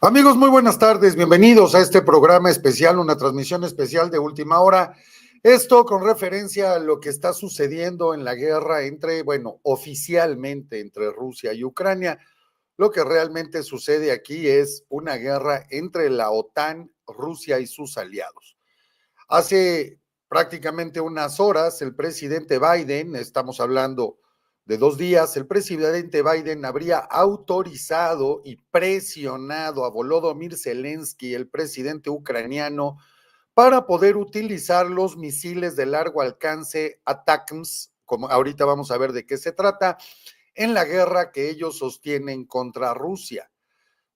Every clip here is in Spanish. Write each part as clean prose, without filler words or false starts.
Amigos, muy buenas tardes, bienvenidos a este programa especial, una transmisión especial de última hora. Esto con referencia a lo que está sucediendo en la guerra entre, bueno, oficialmente entre Rusia y Ucrania. Lo que realmente sucede aquí es una guerra entre la OTAN, Rusia y sus aliados. Hace prácticamente unas horas, el presidente Biden, estamos hablando de 2 días, el presidente Biden habría autorizado y presionado a Volodymyr Zelensky, el presidente ucraniano, para poder utilizar los misiles de largo alcance ATACMS, como ahorita vamos a ver de qué se trata, en la guerra que ellos sostienen contra Rusia.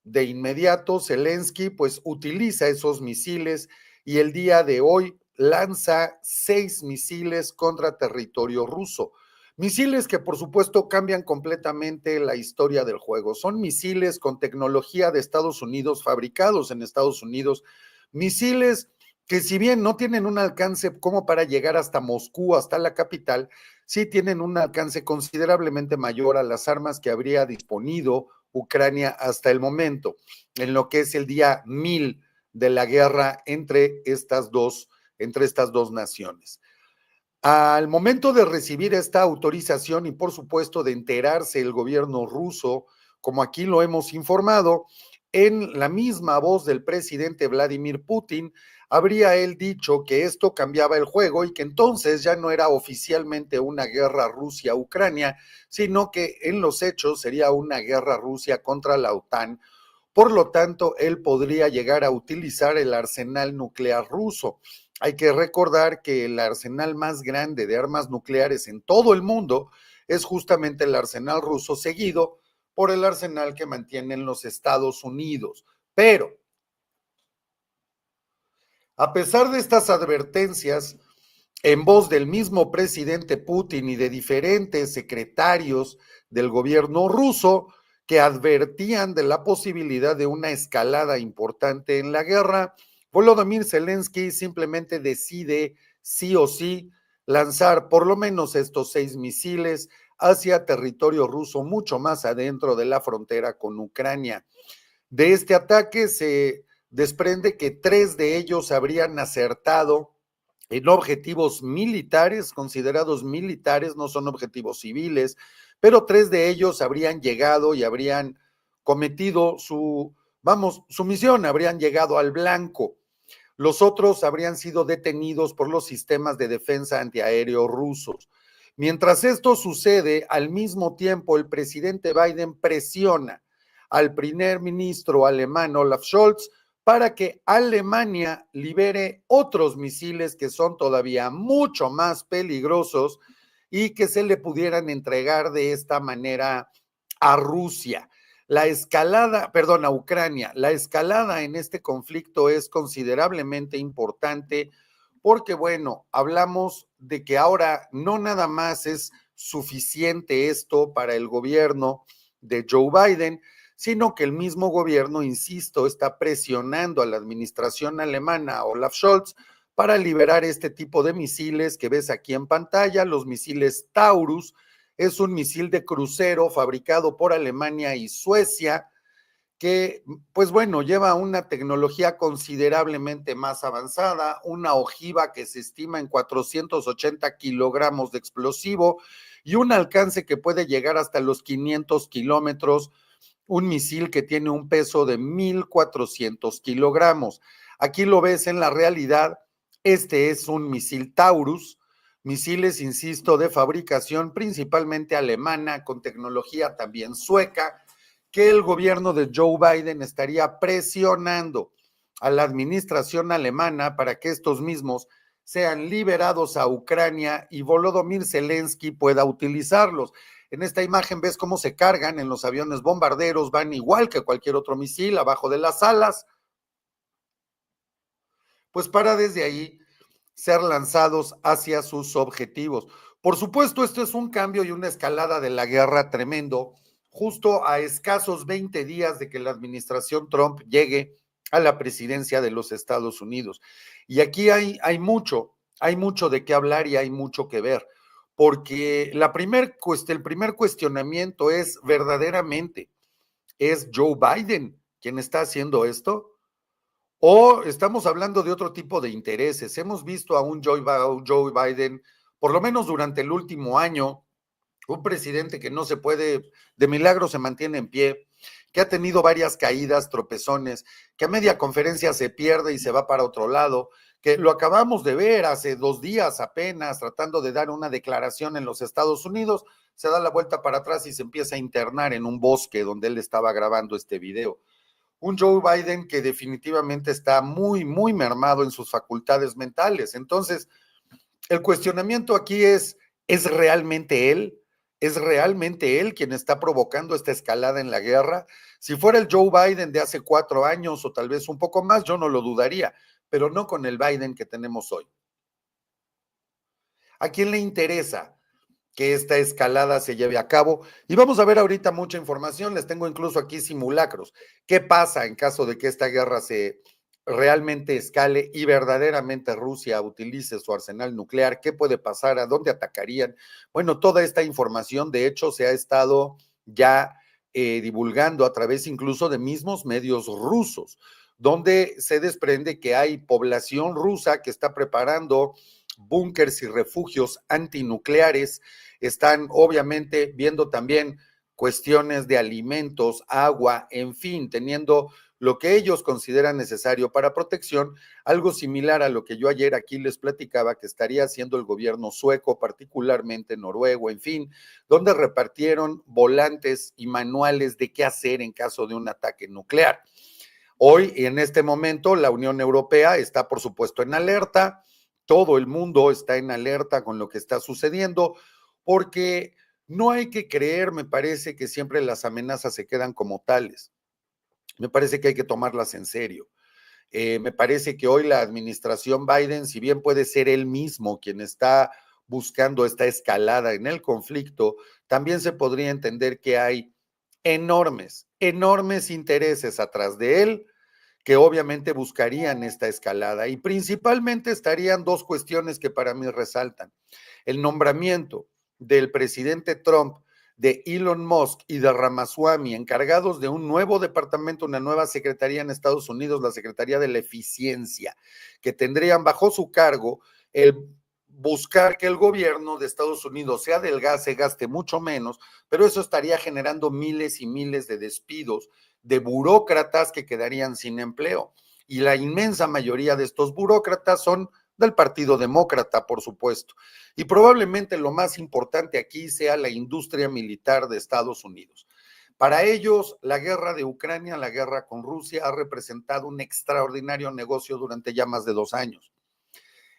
De inmediato, Zelensky pues utiliza esos misiles y el día de hoy lanza 6 misiles contra territorio ruso. Misiles que por supuesto cambian completamente la historia del juego. Son misiles con tecnología de Estados Unidos, fabricados en Estados Unidos, misiles que si bien no tienen un alcance como para llegar hasta Moscú, hasta la capital, sí tienen un alcance considerablemente mayor a las armas que habría disponido Ucrania hasta el momento, en lo que es el día 1000 de la guerra entre estas dos naciones. Al momento de recibir esta autorización y por supuesto de enterarse el gobierno ruso, como aquí lo hemos informado, en la misma voz del presidente Vladimir Putin, habría él dicho que esto cambiaba el juego y que entonces ya no era oficialmente una guerra Rusia-Ucrania, sino que en los hechos sería una guerra Rusia contra la OTAN. Por lo tanto, él podría llegar a utilizar el arsenal nuclear ruso. Hay que recordar que el arsenal más grande de armas nucleares en todo el mundo es justamente el arsenal ruso, seguido por el arsenal que mantienen los Estados Unidos. Pero, a pesar de estas advertencias, en voz del mismo presidente Putin y de diferentes secretarios del gobierno ruso que advertían de la posibilidad de una escalada importante en la guerra, Volodymyr Zelensky simplemente decide sí o sí lanzar por lo menos estos 6 misiles hacia territorio ruso mucho más adentro de la frontera con Ucrania. De este ataque se desprende que 3 de ellos habrían acertado en objetivos militares, considerados militares, no son objetivos civiles, pero 3 de ellos habrían llegado y habrían cometido su misión, habrían llegado al blanco. Los otros habrían sido detenidos por los sistemas de defensa antiaéreo rusos. Mientras esto sucede, al mismo tiempo el presidente Biden presiona al primer ministro alemán Olaf Scholz para que Alemania libere otros misiles que son todavía mucho más peligrosos y que se le pudieran entregar de esta manera a Rusia. A Ucrania, la escalada en este conflicto es considerablemente importante porque, bueno, hablamos de que ahora no nada más es suficiente esto para el gobierno de Joe Biden, sino que el mismo gobierno, insisto, está presionando a la administración alemana, a Olaf Scholz, para liberar este tipo de misiles que ves aquí en pantalla, los misiles Taurus. Es un misil de crucero fabricado por Alemania y Suecia, que, pues bueno, lleva una tecnología considerablemente más avanzada, una ojiva que se estima en 480 kilogramos de explosivo y un alcance que puede llegar hasta los 500 kilómetros, un misil que tiene un peso de 1,400 kilogramos. Aquí lo ves en la realidad, este es un misil Taurus, misiles, insisto, de fabricación principalmente alemana, con tecnología también sueca, que el gobierno de Joe Biden estaría presionando a la administración alemana para que estos mismos sean liberados a Ucrania y Volodymyr Zelensky pueda utilizarlos. En esta imagen ves cómo se cargan en los aviones bombarderos, van igual que cualquier otro misil abajo de las alas, pues para desde ahí ser lanzados hacia sus objetivos. Por supuesto, esto es un cambio y una escalada de la guerra tremendo, justo a escasos 20 días de que la administración Trump llegue a la presidencia de los Estados Unidos. Y aquí hay mucho de qué hablar y hay mucho que ver, porque el primer cuestionamiento es verdaderamente, ¿es Joe Biden quien está haciendo esto? ¿O estamos hablando de otro tipo de intereses? Hemos visto a un Joe Biden, por lo menos durante el último año, un presidente que no se puede, de milagro se mantiene en pie, que ha tenido varias caídas, tropezones, que a media conferencia se pierde y se va para otro lado, que lo acabamos de ver hace 2 días apenas, tratando de dar una declaración en los Estados Unidos, se da la vuelta para atrás y se empieza a internar en un bosque donde él estaba grabando este video. Un Joe Biden que definitivamente está muy, muy mermado en sus facultades mentales. Entonces, el cuestionamiento aquí ¿es realmente él? ¿Es realmente él quien está provocando esta escalada en la guerra? Si fuera el Joe Biden de hace 4 años o tal vez un poco más, yo no lo dudaría, pero no con el Biden que tenemos hoy. ¿A quién le interesa que esta escalada se lleve a cabo? Y vamos a ver ahorita mucha información, les tengo incluso aquí simulacros. ¿Qué pasa en caso de que esta guerra se realmente escale y verdaderamente Rusia utilice su arsenal nuclear? ¿Qué puede pasar? ¿A dónde atacarían? Bueno, toda esta información de hecho se ha estado ya divulgando a través incluso de mismos medios rusos, donde se desprende que hay población rusa que está preparando búnkers y refugios antinucleares, están obviamente viendo también cuestiones de alimentos, agua, en fin, teniendo lo que ellos consideran necesario para protección, algo similar a lo que yo ayer aquí les platicaba que estaría haciendo el gobierno sueco, particularmente noruego, en fin, donde repartieron volantes y manuales de qué hacer en caso de un ataque nuclear. Hoy, en este momento, la Unión Europea está, por supuesto, en alerta, todo el mundo está en alerta con lo que está sucediendo, porque no hay que creer, me parece, que siempre las amenazas se quedan como tales. Me parece que hay que tomarlas en serio. Me parece que hoy la administración Biden, si bien puede ser él mismo quien está buscando esta escalada en el conflicto, también se podría entender que hay enormes, enormes intereses atrás de él que obviamente buscarían esta escalada y principalmente estarían dos cuestiones que para mí resaltan. El nombramiento del presidente Trump, de Elon Musk y de Ramaswamy, encargados de un nuevo departamento, una nueva secretaría en Estados Unidos, la Secretaría de la Eficiencia, que tendrían bajo su cargo el buscar que el gobierno de Estados Unidos se adelgace, gaste mucho menos, pero eso estaría generando miles y miles de despidos de burócratas que quedarían sin empleo. Y la inmensa mayoría de estos burócratas son del Partido Demócrata, por supuesto. Y probablemente lo más importante aquí sea la industria militar de Estados Unidos. Para ellos, la guerra de Ucrania, la guerra con Rusia, ha representado un extraordinario negocio durante ya más de 2 años.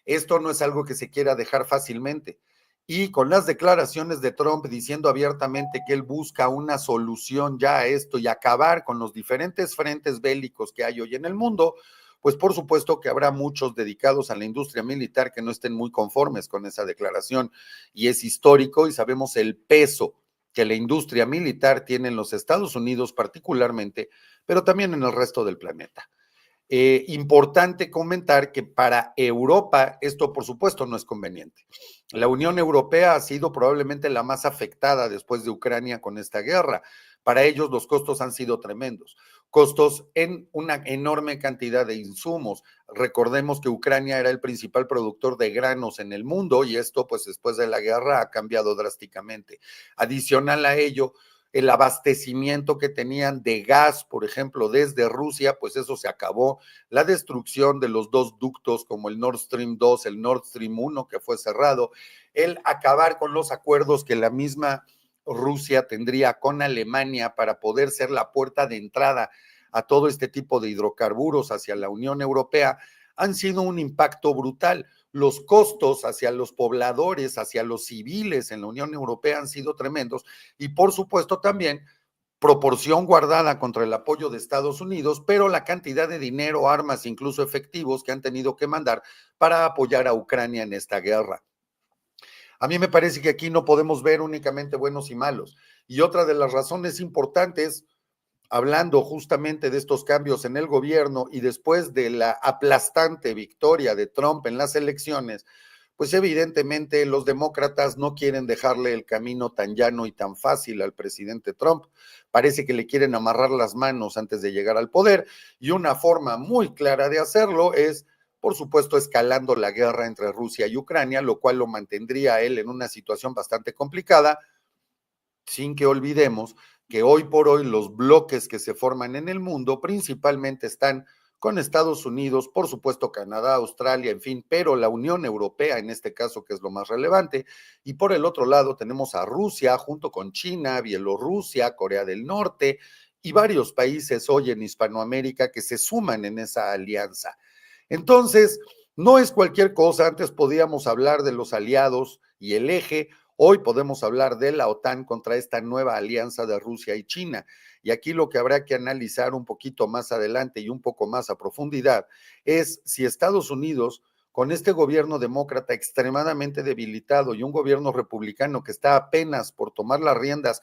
Esto no es algo que se quiera dejar fácilmente. Y con las declaraciones de Trump diciendo abiertamente que él busca una solución ya a esto y acabar con los diferentes frentes bélicos que hay hoy en el mundo, pues por supuesto que habrá muchos dedicados a la industria militar que no estén muy conformes con esa declaración. Y es histórico y sabemos el peso que la industria militar tiene en los Estados Unidos particularmente, pero también en el resto del planeta. Importante comentar que para Europa esto por supuesto no es conveniente. La Unión Europea ha sido probablemente la más afectada después de Ucrania con esta guerra. Para ellos los costos han sido tremendos, costos en una enorme cantidad de insumos. Recordemos que Ucrania era el principal productor de granos en el mundo y esto pues después de la guerra ha cambiado drásticamente. Adicional a ello, el abastecimiento que tenían de gas, por ejemplo, desde Rusia, pues eso se acabó. La destrucción de los dos ductos como el Nord Stream 2, el Nord Stream 1 que fue cerrado, el acabar con los acuerdos que la misma Rusia tendría con Alemania para poder ser la puerta de entrada a todo este tipo de hidrocarburos hacia la Unión Europea, han sido un impacto brutal. Los costos hacia los pobladores, hacia los civiles en la Unión Europea han sido tremendos y por supuesto también proporción guardada contra el apoyo de Estados Unidos, pero la cantidad de dinero, armas, incluso efectivos que han tenido que mandar para apoyar a Ucrania en esta guerra. A mí me parece que aquí no podemos ver únicamente buenos y malos. Y otra de las razones importantes, hablando justamente de estos cambios en el gobierno y después de la aplastante victoria de Trump en las elecciones, pues evidentemente los demócratas no quieren dejarle el camino tan llano y tan fácil al presidente Trump. Parece que le quieren amarrar las manos antes de llegar al poder, y una forma muy clara de hacerlo es, por supuesto, escalando la guerra entre Rusia y Ucrania, lo cual lo mantendría a él en una situación bastante complicada, sin que olvidemos que hoy por hoy los bloques que se forman en el mundo principalmente están con Estados Unidos, por supuesto Canadá, Australia, en fin, pero la Unión Europea en este caso, que es lo más relevante, y por el otro lado tenemos a Rusia junto con China, Bielorrusia, Corea del Norte y varios países hoy en Hispanoamérica que se suman en esa alianza. Entonces, no es cualquier cosa. Antes podíamos hablar de los aliados y el eje. Hoy podemos hablar de la OTAN contra esta nueva alianza de Rusia y China. Y aquí lo que habrá que analizar un poquito más adelante y un poco más a profundidad es si Estados Unidos, con este gobierno demócrata extremadamente debilitado y un gobierno republicano que está apenas por tomar las riendas,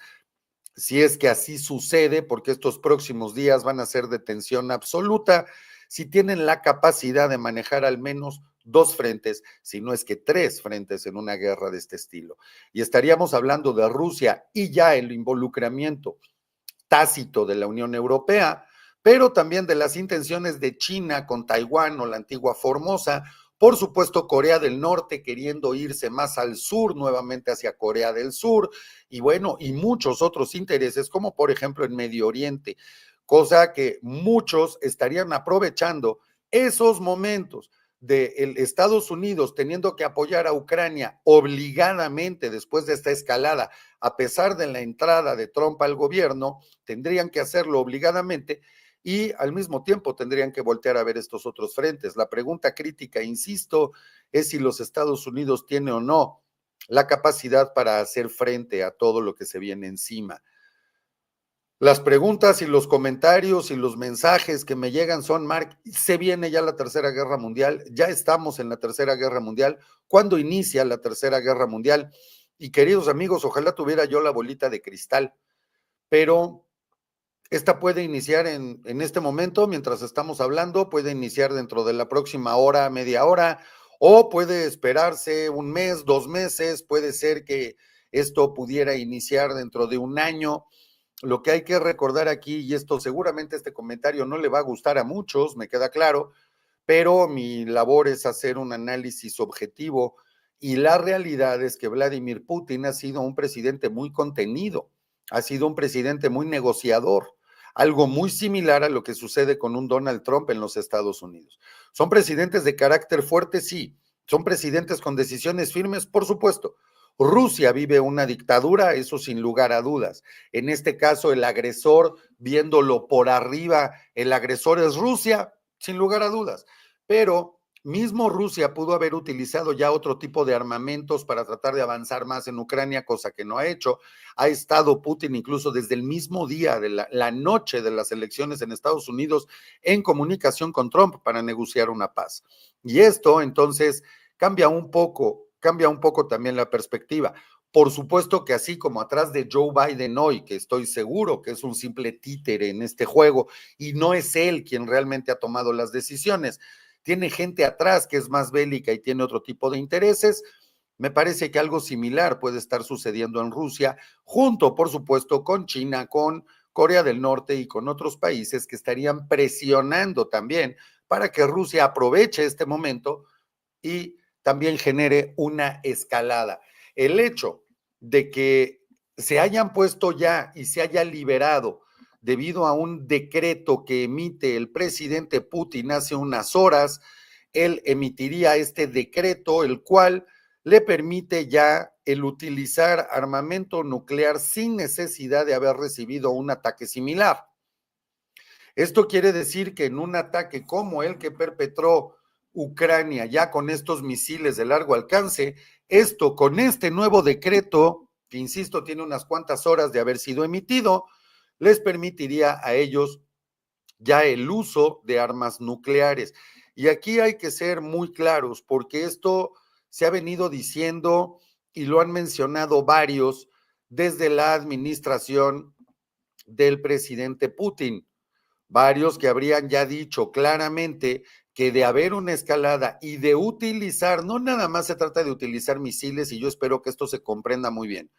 si es que así sucede, porque estos próximos días van a ser de tensión absoluta, si tienen la capacidad de manejar al menos dos frentes, si no es que tres frentes en una guerra de este estilo. Y estaríamos hablando de Rusia y ya el involucramiento tácito de la Unión Europea, pero también de las intenciones de China con Taiwán o la antigua Formosa, por supuesto Corea del Norte queriendo irse más al sur, nuevamente hacia Corea del Sur, y bueno, y muchos otros intereses, como por ejemplo en Medio Oriente, cosa que muchos estarían aprovechando esos momentos de Estados Unidos teniendo que apoyar a Ucrania obligadamente después de esta escalada, a pesar de la entrada de Trump al gobierno, tendrían que hacerlo obligadamente y al mismo tiempo tendrían que voltear a ver estos otros frentes. La pregunta crítica, insisto, es si los Estados Unidos tienen o no la capacidad para hacer frente a todo lo que se viene encima. Las preguntas y los comentarios y los mensajes que me llegan son: Mark, se viene ya la Tercera Guerra Mundial, ya estamos en la Tercera Guerra Mundial, ¿cuándo inicia la Tercera Guerra Mundial? Y queridos amigos, ojalá tuviera yo la bolita de cristal, pero esta puede iniciar en este momento, mientras estamos hablando, puede iniciar dentro de la próxima hora, media hora, o puede esperarse un mes, 2 meses, puede ser que esto pudiera iniciar dentro de un año. Lo que hay que recordar aquí, y esto seguramente este comentario no le va a gustar a muchos, me queda claro, pero mi labor es hacer un análisis objetivo, y la realidad es que Vladimir Putin ha sido un presidente muy contenido, ha sido un presidente muy negociador, algo muy similar a lo que sucede con un Donald Trump en los Estados Unidos. ¿Son presidentes de carácter fuerte? Sí. ¿Son presidentes con decisiones firmes? Por supuesto. Rusia vive una dictadura, eso sin lugar a dudas. En este caso, el agresor, viéndolo por arriba, el agresor es Rusia, sin lugar a dudas. Pero mismo Rusia pudo haber utilizado ya otro tipo de armamentos para tratar de avanzar más en Ucrania, cosa que no ha hecho. Ha estado Putin incluso desde el mismo día de la noche de las elecciones en Estados Unidos en comunicación con Trump para negociar una paz. Y esto entonces cambia un poco también la perspectiva. Por supuesto que así como atrás de Joe Biden hoy, que estoy seguro que es un simple títere en este juego y no es él quien realmente ha tomado las decisiones, tiene gente atrás que es más bélica y tiene otro tipo de intereses. Me parece que algo similar puede estar sucediendo en Rusia, junto, por supuesto, con China, con Corea del Norte y con otros países que estarían presionando también para que Rusia aproveche este momento y también genere una escalada. El hecho de que se hayan puesto ya y se haya liberado debido a un decreto que emite el presidente Putin hace unas horas, él emitiría este decreto, el cual le permite ya el utilizar armamento nuclear sin necesidad de haber recibido un ataque similar. Esto quiere decir que en un ataque como el que perpetró Ucrania ya con estos misiles de largo alcance, esto con este nuevo decreto, que insisto tiene unas cuantas horas de haber sido emitido, les permitiría a ellos ya el uso de armas nucleares. Y aquí hay que ser muy claros, porque esto se ha venido diciendo y lo han mencionado varios desde la administración del presidente Putin. Varios que habrían ya dicho claramente que de haber una escalada y de utilizar, no nada más se trata de utilizar misiles, y yo espero que esto se comprenda muy bien,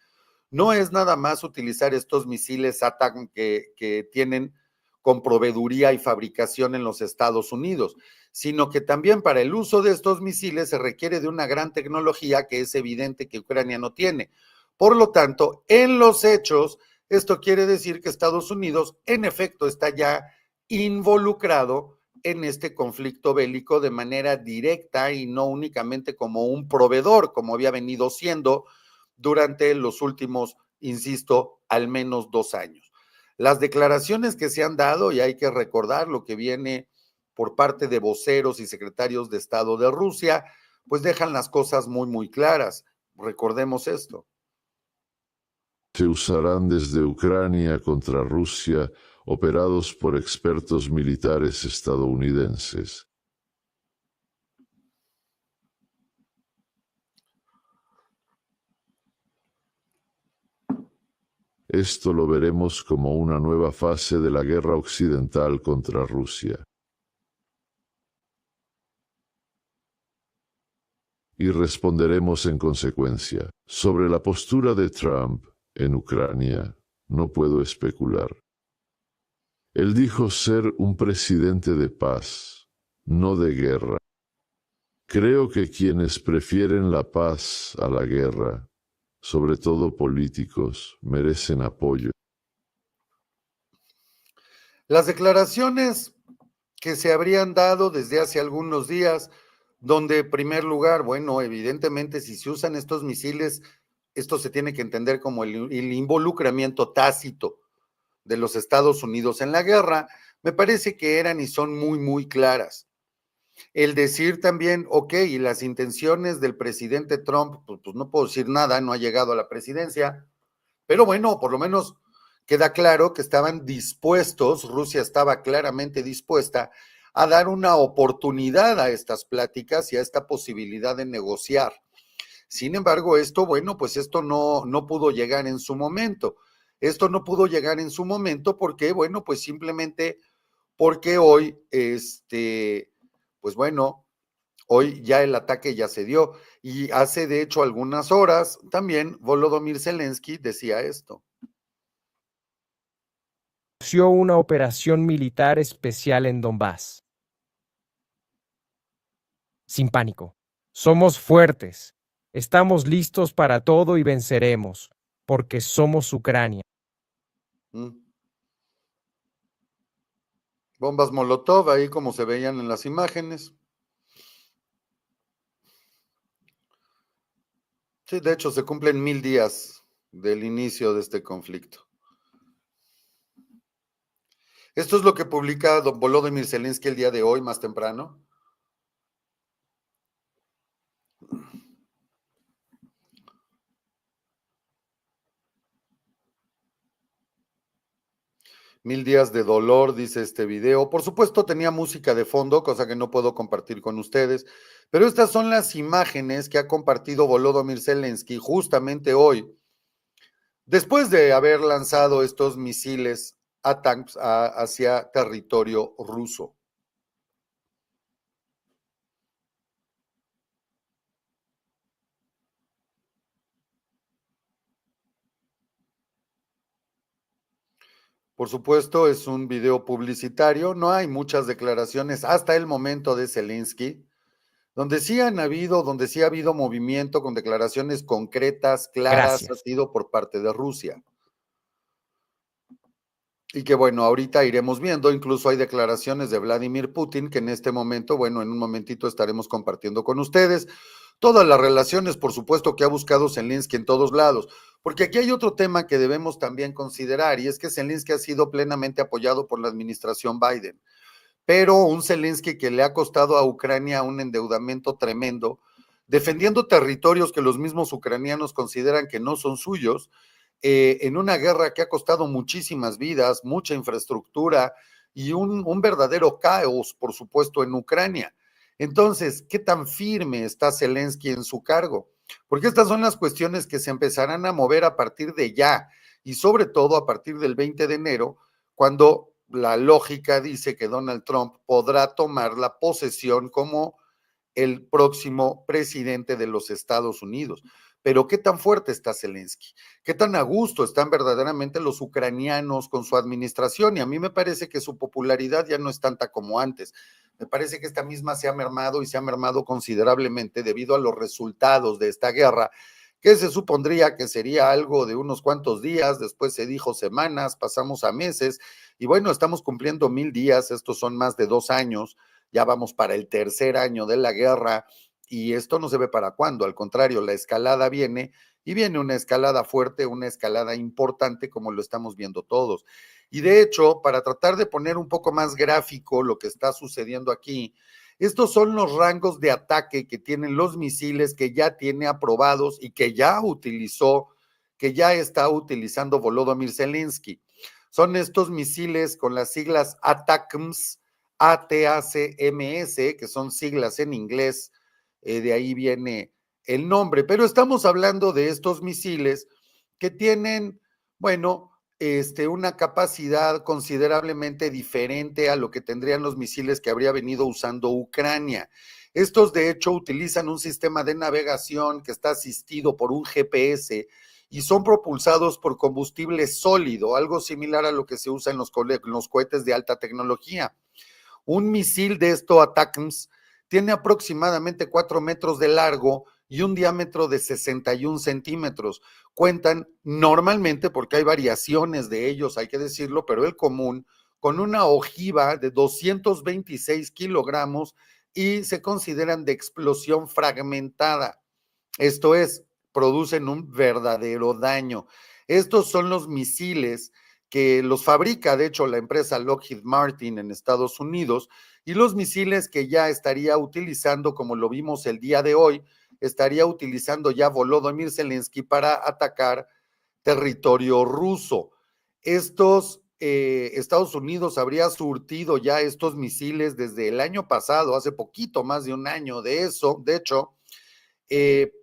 no es nada más utilizar estos misiles ATACMS que tienen con proveeduría y fabricación en los Estados Unidos, sino que también para el uso de estos misiles se requiere de una gran tecnología que es evidente que Ucrania no tiene. Por lo tanto, en los hechos, esto quiere decir que Estados Unidos, en efecto, está ya involucrado en este conflicto bélico de manera directa y no únicamente como un proveedor, como había venido siendo durante los últimos, insisto, al menos 2 años. Las declaraciones que se han dado, y hay que recordar lo que viene por parte de voceros y secretarios de Estado de Rusia, pues dejan las cosas muy, muy claras. Recordemos esto. Se usarán desde Ucrania contra Rusia, operados por expertos militares estadounidenses. Esto lo veremos como una nueva fase de la guerra occidental contra Rusia. Y responderemos en consecuencia. Sobre la postura de Trump en Ucrania, no puedo especular. Él dijo ser un presidente de paz, no de guerra. Creo que quienes prefieren la paz a la guerra, sobre todo políticos, merecen apoyo. Las declaraciones que se habrían dado desde hace algunos días, donde en primer lugar, bueno, evidentemente si se usan estos misiles, esto se tiene que entender como el involucramiento tácito de los Estados Unidos en la guerra, me parece que eran y son muy, muy claras. El decir también, ok, y las intenciones del presidente Trump, pues no puedo decir nada, no ha llegado a la presidencia, pero bueno, por lo menos queda claro que estaban dispuestos, Rusia estaba claramente dispuesta a dar una oportunidad a estas pláticas y a esta posibilidad de negociar. Sin embargo, esto, bueno, pues esto no pudo llegar en su momento. Esto no pudo llegar en su momento porque, bueno, pues simplemente porque hoy, pues bueno, hoy ya el ataque ya se dio. Y hace de hecho algunas horas también Volodymyr Zelensky decía esto. Una operación militar especial en Donbass. Sin pánico. Somos fuertes. Estamos listos para todo y venceremos, porque somos Ucrania. Bombas Molotov, ahí como se veían en las imágenes. Sí, de hecho se cumplen 1000 días del inicio de este conflicto. Esto es lo que publica don Volodymyr Zelensky el día de hoy, más temprano. Mil días de dolor, dice este video. Por supuesto, tenía música de fondo, cosa que no puedo compartir con ustedes, pero estas son las imágenes que ha compartido Volodymyr Zelensky justamente hoy, después de haber lanzado estos misiles ATACMS hacia territorio ruso. Por supuesto, es un video publicitario, no hay muchas declaraciones hasta el momento de Zelensky, donde sí ha habido movimiento con declaraciones concretas, claras, ha Gracias. sido por parte de Rusia. Y que bueno, ahorita iremos viendo, incluso hay declaraciones de Vladimir Putin que en este momento, bueno, en un momentito estaremos compartiendo con ustedes todas las relaciones, por supuesto, que ha buscado Zelensky en todos lados, porque aquí hay otro tema que debemos también considerar, y es que Zelensky ha sido plenamente apoyado por la administración Biden, pero un Zelensky que le ha costado a Ucrania un endeudamiento tremendo, defendiendo territorios que los mismos ucranianos consideran que no son suyos, en una guerra que ha costado muchísimas vidas, mucha infraestructura y un verdadero caos, por supuesto, en Ucrania. Entonces, ¿qué tan firme está Zelensky en su cargo? Porque estas son las cuestiones que se empezarán a mover a partir de ya y sobre todo a partir del 20 de enero, cuando la lógica dice que Donald Trump podrá tomar la posesión como el próximo presidente de los Estados Unidos. Pero ¿qué tan fuerte está Zelensky? ¿Qué tan a gusto están verdaderamente los ucranianos con su administración? Y a mí me parece que su popularidad ya no es tanta como antes. Me parece que esta misma se ha mermado y se ha mermado considerablemente debido a los resultados de esta guerra, que se supondría que sería algo de unos cuantos días, después se dijo semanas, pasamos a meses, y bueno, estamos cumpliendo 1000 días, estos son más de 2 años, ya vamos para el tercer año de la guerra, y esto no se ve para cuándo, al contrario, la escalada viene, y viene una escalada fuerte, una escalada importante, como lo estamos viendo todos. Y de hecho, para tratar de poner un poco más gráfico lo que está sucediendo aquí, estos son los rangos de ataque que tienen los misiles que ya tiene aprobados y que ya utilizó, que ya está utilizando Volodymyr Zelensky. Son estos misiles con las siglas ATACMS, ATACMS, que son siglas en inglés, de ahí viene el nombre, pero estamos hablando de estos misiles que tienen, bueno, una capacidad considerablemente diferente a lo que tendrían los misiles que habría venido usando Ucrania. Estos, de hecho, utilizan un sistema de navegación que está asistido por un GPS y son propulsados por combustible sólido, algo similar a lo que se usa en los cohetes de alta tecnología. Un misil de estos ATACMS tiene aproximadamente 4 metros de largo y un diámetro de 61 centímetros. Cuentan normalmente, porque hay variaciones de ellos, hay que decirlo, pero el común, con una ojiva de 226 kilogramos y se consideran de explosión fragmentada. Esto es, producen un verdadero daño. Estos son los misiles que los fabrica, de hecho, la empresa Lockheed Martin en Estados Unidos, y los misiles que ya estaría utilizando, como lo vimos el día de hoy, estaría utilizando ya Volodymyr Zelensky para atacar territorio ruso. Estados Unidos habría surtido ya estos misiles desde el año pasado, hace poquito más de un año de eso, de hecho,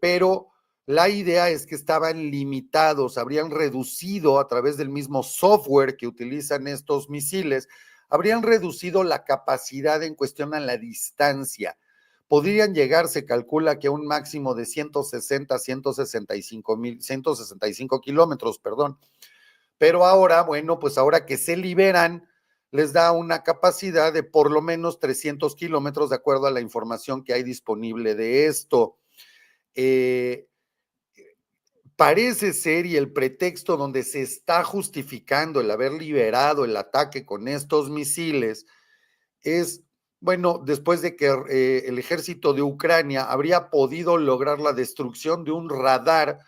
pero la idea es que estaban limitados, habrían reducido a través del mismo software que utilizan estos misiles, habrían reducido la capacidad en cuestión a la distancia. Podrían llegar, se calcula que a un máximo de 165 kilómetros, perdón. Pero ahora, bueno, pues ahora que se liberan, les da una capacidad de por lo menos 300 kilómetros de acuerdo a la información que hay disponible de esto. Parece ser, y el pretexto donde se está justificando el haber liberado el ataque con estos misiles es, bueno, después de que el ejército de Ucrania habría podido lograr la destrucción de un radar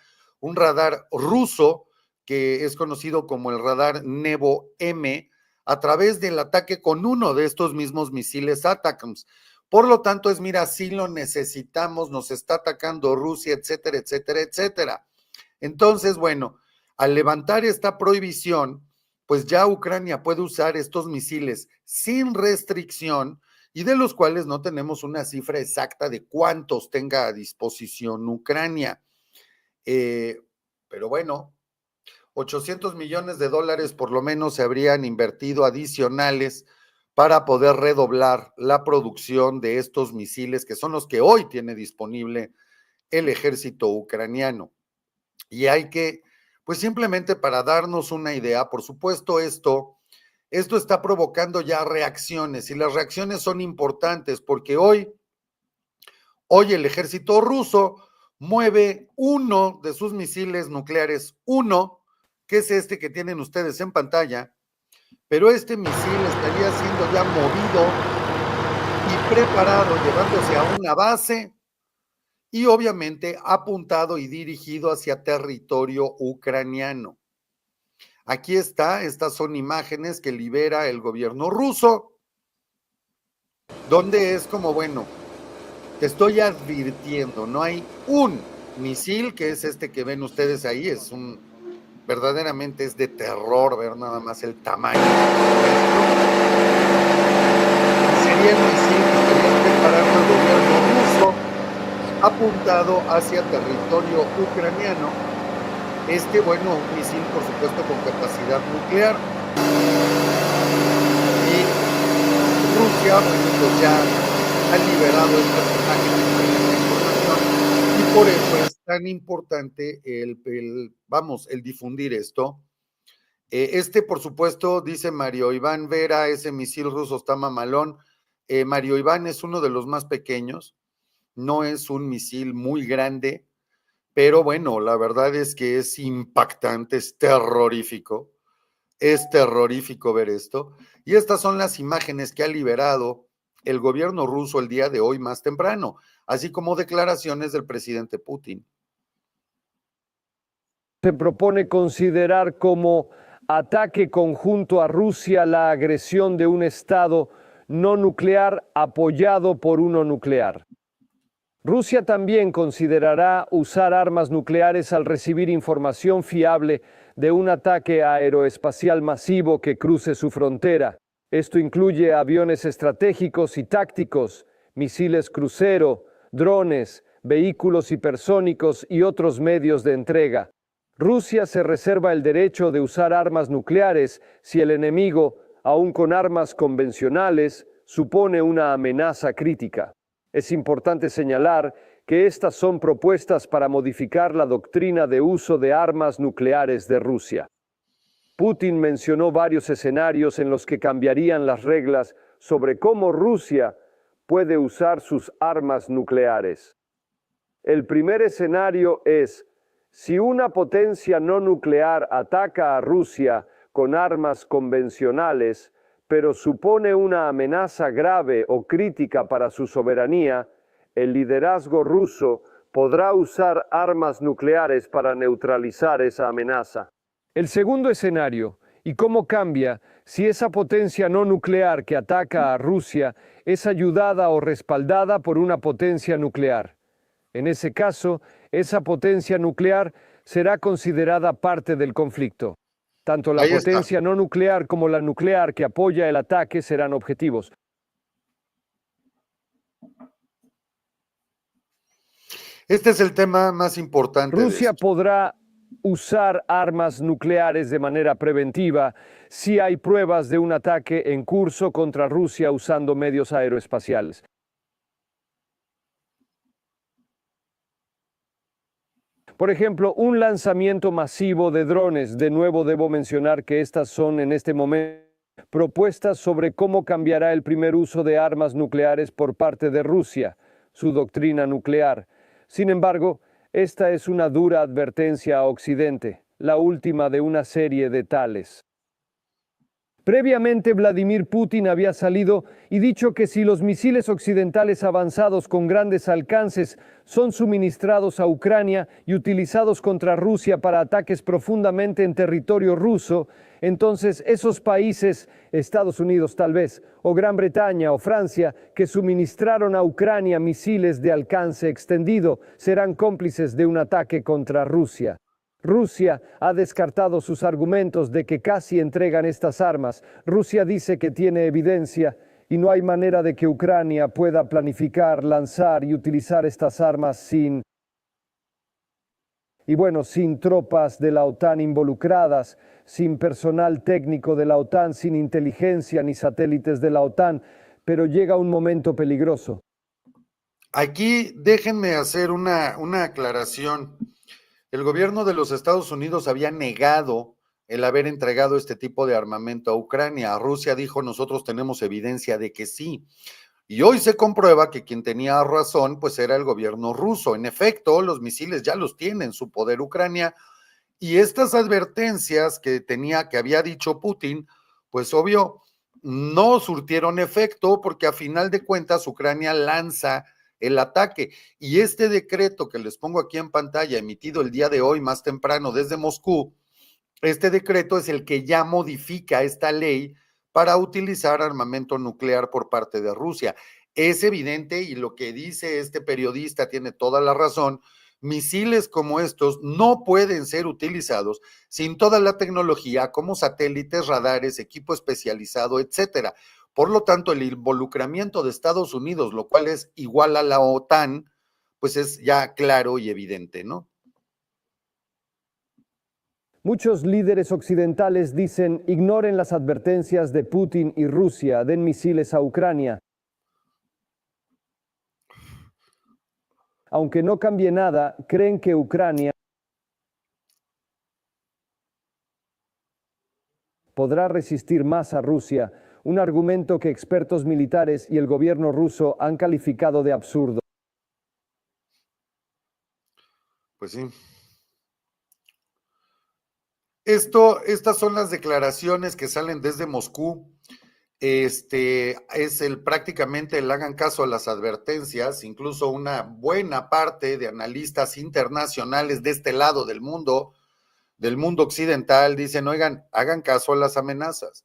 ruso que es conocido como el radar Nevo-M, a través del ataque con uno de estos mismos misiles ATACMS. Por lo tanto, es, mira, sí lo necesitamos, nos está atacando Rusia, etcétera, etcétera, etcétera. Entonces, bueno, al levantar esta prohibición, pues ya Ucrania puede usar estos misiles sin restricción y de los cuales no tenemos una cifra exacta de cuántos tenga a disposición Ucrania. Pero bueno, 800 millones de dólares por lo menos se habrían invertido adicionales para poder redoblar la producción de estos misiles, que son los que hoy tiene disponible el ejército ucraniano. Y hay que, pues simplemente para darnos una idea, por supuesto esto está provocando ya reacciones, y las reacciones son importantes porque hoy el ejército ruso mueve uno de sus misiles nucleares, que es este que tienen ustedes en pantalla, pero este misil estaría siendo ya movido y preparado, llevándose a una base y obviamente apuntado y dirigido hacia territorio ucraniano. Aquí está, estas son imágenes que libera el gobierno ruso, donde es como, bueno, te estoy advirtiendo, no hay un misil, que es este que ven ustedes ahí, verdaderamente es de terror ver nada más el tamaño. Sería el misil que estaría preparando el gobierno ruso, apuntado hacia territorio ucraniano. Bueno, un misil, por supuesto, con capacidad nuclear. Parlamento pues ya ha liberado estas imágenes de información y por eso es tan importante el difundir esto. Por supuesto, dice Mario Iván Vera, ese misil ruso está mamalón. Mario Iván es uno de los más pequeños, no es un misil muy grande, pero bueno, la verdad es que es impactante, es terrorífico ver esto. Y estas son las imágenes que ha liberado el gobierno ruso el día de hoy más temprano, así como declaraciones del presidente Putin. Se propone considerar como ataque conjunto a Rusia la agresión de un Estado no nuclear apoyado por uno nuclear. Rusia también considerará usar armas nucleares al recibir información fiable de un ataque aeroespacial masivo que cruce su frontera. Esto incluye aviones estratégicos y tácticos, misiles crucero, drones, vehículos hipersónicos y otros medios de entrega. Rusia se reserva el derecho de usar armas nucleares si el enemigo, aun con armas convencionales, supone una amenaza crítica. Es importante señalar que estas son propuestas para modificar la doctrina de uso de armas nucleares de Rusia. Putin mencionó varios escenarios en los que cambiarían las reglas sobre cómo Rusia puede usar sus armas nucleares. El primer escenario es: si una potencia no nuclear ataca a Rusia con armas convencionales, pero supone una amenaza grave o crítica para su soberanía, el liderazgo ruso podrá usar armas nucleares para neutralizar esa amenaza. El segundo escenario, y cómo cambia si esa potencia no nuclear que ataca a Rusia es ayudada o respaldada por una potencia nuclear. En ese caso, esa potencia nuclear será considerada parte del conflicto. Tanto la potencia no nuclear como la nuclear que apoya el ataque serán objetivos. Este es el tema más importante. Rusia podrá usar armas nucleares de manera preventiva si hay pruebas de un ataque en curso contra Rusia usando medios aeroespaciales. Por ejemplo, un lanzamiento masivo de drones. De nuevo debo mencionar que estas son en este momento propuestas sobre cómo cambiará el primer uso de armas nucleares por parte de Rusia, su doctrina nuclear. Sin embargo, esta es una dura advertencia a Occidente, la última de una serie de tales. Previamente, Vladimir Putin había salido y dicho que si los misiles occidentales avanzados con grandes alcances son suministrados a Ucrania y utilizados contra Rusia para ataques profundamente en territorio ruso, entonces esos países, Estados Unidos tal vez, o Gran Bretaña o Francia, que suministraron a Ucrania misiles de alcance extendido, serán cómplices de un ataque contra Rusia. Rusia ha descartado sus argumentos de que casi entregan estas armas. Rusia dice que tiene evidencia y no hay manera de que Ucrania pueda planificar, lanzar y utilizar estas armas sin tropas de la OTAN involucradas, sin personal técnico de la OTAN, sin inteligencia ni satélites de la OTAN, pero llega un momento peligroso. Aquí déjenme hacer una aclaración. El gobierno de los Estados Unidos había negado el haber entregado este tipo de armamento a Ucrania. Rusia dijo: nosotros tenemos evidencia de que sí. Y hoy se comprueba que quien tenía razón, pues era el gobierno ruso. En efecto, los misiles ya los tiene en su poder Ucrania. Y estas advertencias que había dicho Putin, pues obvio, no surtieron efecto porque a final de cuentas Ucrania lanza el ataque. Y este decreto que les pongo aquí en pantalla, emitido el día de hoy más temprano desde Moscú, este decreto es el que ya modifica esta ley para utilizar armamento nuclear por parte de Rusia. Es evidente, y lo que dice este periodista tiene toda la razón, misiles como estos no pueden ser utilizados sin toda la tecnología como satélites, radares, equipo especializado, etcétera. Por lo tanto, el involucramiento de Estados Unidos, lo cual es igual a la OTAN, pues es ya claro y evidente, ¿no? Muchos líderes occidentales dicen: ignoren las advertencias de Putin y Rusia, den misiles a Ucrania. Aunque no cambie nada, creen que Ucrania podrá resistir más a Rusia, un argumento que expertos militares y el gobierno ruso han calificado de absurdo. Pues sí. Estas son las declaraciones que salen desde Moscú. Es prácticamente el hagan caso a las advertencias, incluso una buena parte de analistas internacionales de este lado del mundo occidental, dicen, oigan, hagan caso a las amenazas,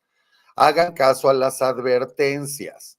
hagan caso a las advertencias.